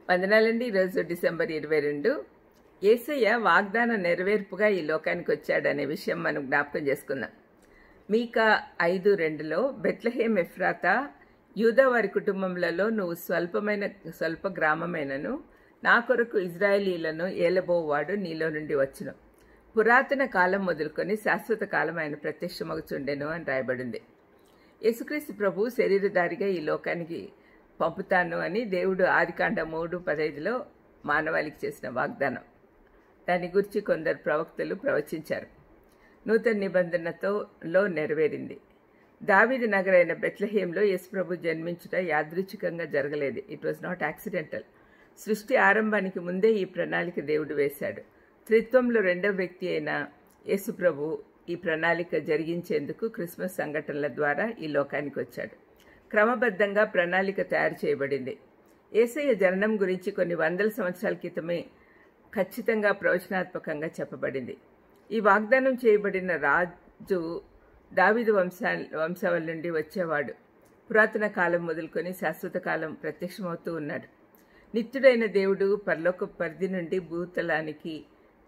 వందనాలండి. ఈరోజు డిసెంబర్ 22. యేసయ్య వాగ్దాన నెరవేర్పుగా ఈ లోకానికి వచ్చాడనే విషయం మనం జ్ఞాపకం చేసుకుందాం. మీకా 5:2లో బెత్లెహేం ఎఫ్రాతా, యూదా వారి కుటుంబములలో నువ్వు స్వల్ప గ్రామమైనను నా కొరకు ఇజ్రాయేలీలను ఏలబోవాడు నీలో నుండి వచ్చును. పురాతన కాలం మొదలుకొని శాశ్వత కాలం ఆయన ప్రత్యక్షమగుచుండెను అని రాయబడింది. యేసుక్రీస్తు ప్రభు శరీరధారిగా ఈ లోకానికి పంపుతాను అని దేవుడు ఆదికాండం 3:15లో మానవాళికి చేసిన వాగ్దానం. దాని గురించి కొందరు ప్రవక్తలు ప్రవచించారు. నూతన నిబంధనలో నెరవేరింది. దావీదు నగరైన బెత్లెహేంలో యేసుప్రభు జన్మించుట యాదృచ్ఛికంగా జరగలేదు. It was not accidental. సృష్టి ఆరంభానికి ముందే ఈ ప్రణాళిక దేవుడు వేశాడు. త్రిత్వంలో రెండవ వ్యక్తి అయిన యేసుప్రభు ఈ ప్రణాళిక జరిగించేందుకు క్రిస్మస్ సంఘటనల ద్వారా ఈ లోకానికి వచ్చాడు. క్రమబద్ధంగా ప్రణాళిక తయారు చేయబడింది. యేసయ్య జననం గురించి కొన్ని వందల సంవత్సరాల క్రితమే ఖచ్చితంగా ప్రవచనాత్మకంగా చెప్పబడింది. ఈ వాగ్దానం చేయబడిన రాజు దావీదు వంశావళి నుండి వచ్చేవాడు. పురాతన కాలం మొదలుకొని శాశ్వత కాలం ప్రత్యక్షమవుతూ ఉన్నాడు. నిత్యుడైన దేవుడు పరలోక పరిధి నుండి భూతలానికి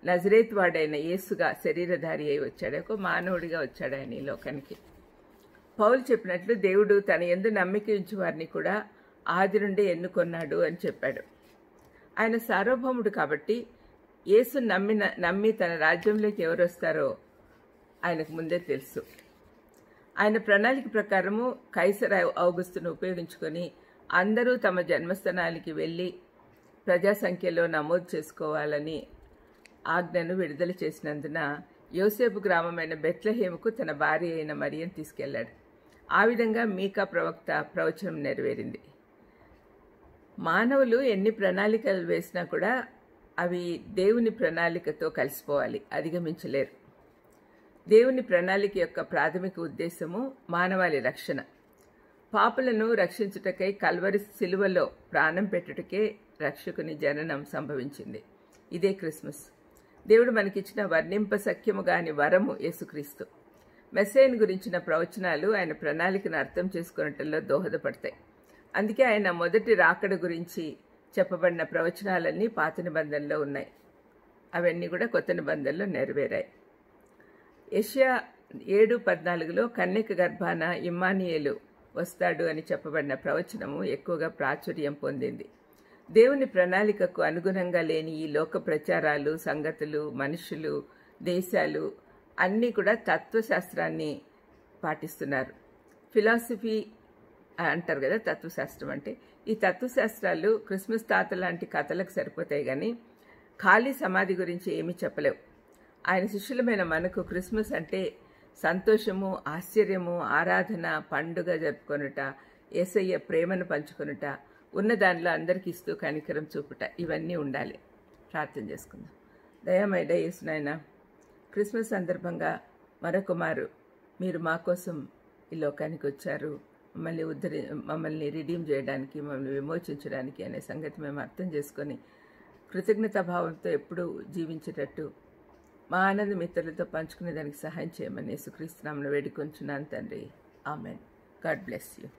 నజరేత్ వాడైన యేసుగా శరీరధారి అయి వచ్చాడు. ఒక మానవుడిగా వచ్చాడు ఆయన ఈ లోకానికి. పౌలు చెప్పినట్లు దేవుడు తన యందు నమ్మిక ఉంచు వారిని కూడా ఆది నుండి ఎన్నుకొన్నాడు అని చెప్పాడు. ఆయన సార్వభౌముడు కాబట్టి యేసు నమ్మి తన రాజ్యంలోకి ఎవరు వస్తారో ఆయనకు ముందే తెలుసు. ఆయన ప్రణాళిక ప్రకారము కైసర్ ఔగుస్తును ఉపయోగించుకొని అందరూ తమ జన్మస్థానానికి వెళ్ళి ప్రజా సంఖ్యలో నమోదు చేసుకోవాలని ఆజ్ఞను విడుదల చేసినందున యోసేపు గ్రామమైన బెత్లెహేముకు తన భార్య అయిన మరియను తీసుకెళ్లాడు. ఆ విధంగా మీకా ప్రవక్త ప్రవచనం నెరవేరింది. మానవులు ఎన్ని ప్రణాళికలు వేసినా కూడా అవి దేవుని ప్రణాళికతో కలిసిపోవాలి, అధిగమించలేరు. దేవుని ప్రణాళిక యొక్క ప్రాథమిక ఉద్దేశము మానవాళి రక్షణ. పాపులను రక్షించుటకై కల్వరి సిలువలో ప్రాణం పెట్టుటకే రక్షకుని జననం సంభవించింది. ఇదే క్రిస్మస్. దేవుడు మనకిచ్చిన వర్ణింప సఖ్యము గాని వరము యేసుక్రీస్తు. మెస్సైను గురించిన ప్రవచనాలు ఆయన ప్రణాళికను అర్థం చేసుకున్నట్లో దోహదపడతాయి. అందుకే ఆయన మొదటి రాకడ గురించి చెప్పబడిన ప్రవచనాలన్నీ పాత నిబంధనలో ఉన్నాయి. అవన్నీ కూడా కొత్త నిబంధనలో నెరవేరాయి. యెషయా 7:14లో కన్యక గర్భాన ఇమ్మానుయేలు వస్తాడు అని చెప్పబడిన ప్రవచనము ఎక్కువగా ప్రాచుర్యం పొందింది. దేవుని ప్రణాళికకు అనుగుణంగా లేని ఈ లోక ప్రచారాలు, సంగతులు, మనుషులు, దేశాలు అన్నీ కూడా తత్వశాస్త్రాన్ని పాటిస్తున్నారు. ఫిలాసఫీ అంటారు కదా తత్వశాస్త్రం అంటే. ఈ తత్వశాస్త్రాలు క్రిస్మస్ తాత లాంటి కథలకు సరిపోతాయి కానీ ఖాళీ సమాధి గురించి ఏమీ చెప్పలేవు. ఆయన శిష్యులమైన మనకు క్రిస్మస్ అంటే సంతోషము, ఆశ్చర్యము, ఆరాధన, పండుగ జరుపుకొనుట, యేసయ్య ప్రేమను పంచుకొనుట, ఉన్న దానిలో అందరికీ ఇస్తూ కనికరం చూపుట, ఇవన్నీ ఉండాలి. ప్రార్థన చేసుకుందాం. దయామయుడ యేసునాయన, క్రిస్మస్ సందర్భంగా మరొకమారు మీరు మా కోసం ఈ లోకానికి వచ్చారు, మమ్మల్ని రిడీమ్ చేయడానికి, మమ్మల్ని విమోచించడానికి అనే సంగతి మేము అర్థం చేసుకొని కృతజ్ఞతాభావంతో ఎప్పుడూ జీవించేటట్టు మా ఆనందం ఇతరులతో పంచుకునే దానికి సహాయం చేయమని యేసుక్రీస్తు నామమున వేడుకొంచున్నాను తండ్రి. ఆమెన్. God bless you.